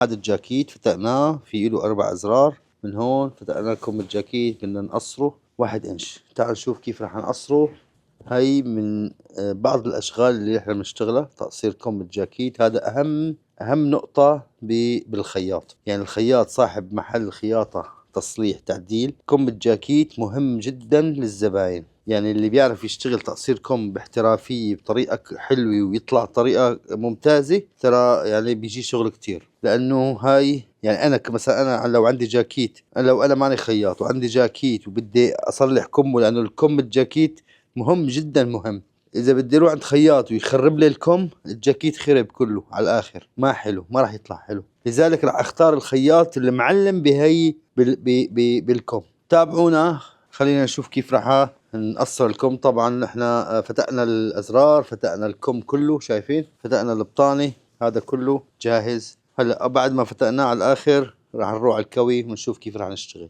هذا الجاكيت فتقناه، في له 4 أزرار. من هون فتقنا لكم الجاكيت، بدنا نقصره 1 إنش. تعالوا نشوف كيف راح نقصره. هاي من بعض الأشغال اللي احنا بنشتغلها، تقصير كم الجاكيت. هذا أهم نقطة بالخياط. يعني الخياط صاحب محل خياطة تصليح تعديل كم الجاكيت مهم جدا للزباين. يعني اللي بيعرف يشتغل تقصير كم باحترافية بطريقة حلوة ويطلع طريقة ممتازة، ترى يعني بيجي شغل كتير. لأنه هاي يعني أنا مثلا، أنا لو عندي جاكيت، لو أنا ماني خياط وعندي جاكيت وبدي أصلح كمه، لأنه الكم الجاكيت مهم جدا مهم. إذا بدي أروح عند خياط ويخرب لي الكم، الجاكيت خرب كله على الآخر، ما حلو، ما راح يطلع حلو. لذلك راح أختار الخياط اللي معلم بهي بالكم. تابعونا، خلينا نشوف كيف راح نقصر الكم. طبعا احنا فتقنا الازرار، فتقنا الكم كله، شايفين؟ فتقنا البطانة، هذا كله جاهز. هلا بعد ما فتقناه على الاخر راح نروح على الكوي ونشوف كيف راح نشتغل.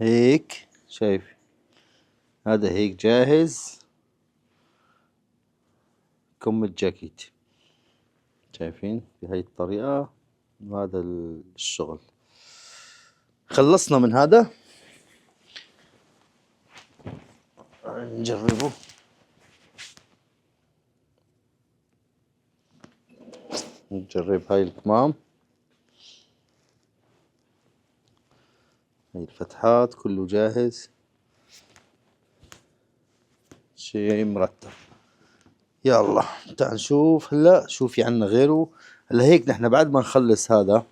هيك شايف، هذا هيك جاهز كم الجاكيت، شايفين بهاي الطريقة. وهذا الشغل خلصنا من هذا. نجربه. نجرب هاي الكمام، هاي الفتحات كله جاهز، شي مرتب. يلا تعال نشوف هلا شو في عنا غيره. هلا هيك نحن بعد ما نخلص هذا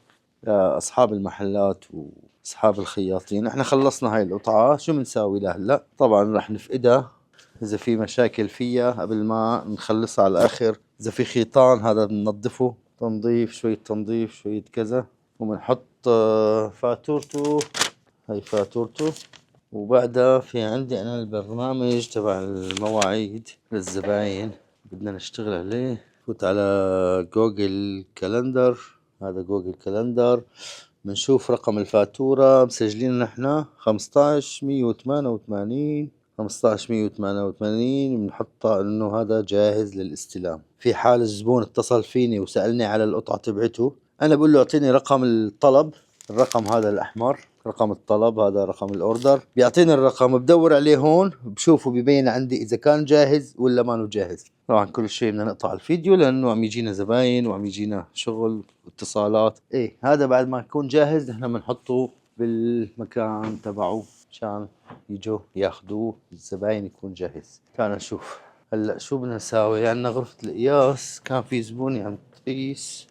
يا اصحاب المحلات واصحاب الخياطين، احنا خلصنا هاي القطعة. شو بنساوي لها هلا؟ طبعا رح نفقدها اذا في مشاكل فيها قبل ما نخلصها على الاخر. اذا في خيطان هذا بننظفه تنظيف، شوية تنظيف شوية كذا، وبنحط فاتورته. هاي فاتورته. وبعدها في عندي انا البرنامج تبع المواعيد للزباين بدنا نشتغل عليه. فوت على جوجل كالندر، هذا جوجل كالندر، بنشوف رقم الفاتورة مسجلين نحنا 15188. 15188 بنحطها انه هذا جاهز للاستلام. في حال الزبون اتصل فيني وسألني على القطعة تبعته، انا بقول له اعطيني رقم الطلب، الرقم هذا الاحمر رقم الطلب، هذا رقم الاوردر، بيعطيني الرقم، بدور عليه هون بشوفه ببين عندي اذا كان جاهز ولا ما جاهز. طبعا كل شيء بدنا نقطع الفيديو لانه عم يجينا زباين وعم يجينا شغل واتصالات. ايه هذا بعد ما يكون جاهز نحن بنحطه بالمكان تبعه مشان يجوا ياخذوه الزباين يكون جاهز. تعال نشوف هلا شو بدنا نساوي. عندنا غرفة القياس، كان في زبوني عم تقيس،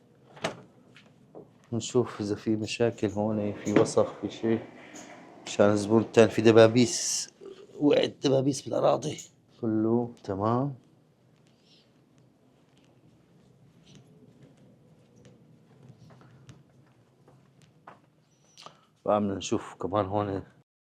نشوف اذا في مشاكل هون، في وسخ في شيء مشان الزبون التاني. في دبابيس، وقعت دبابيس بالاراضي. كله تمام. بقى بدنا نشوف كمان هون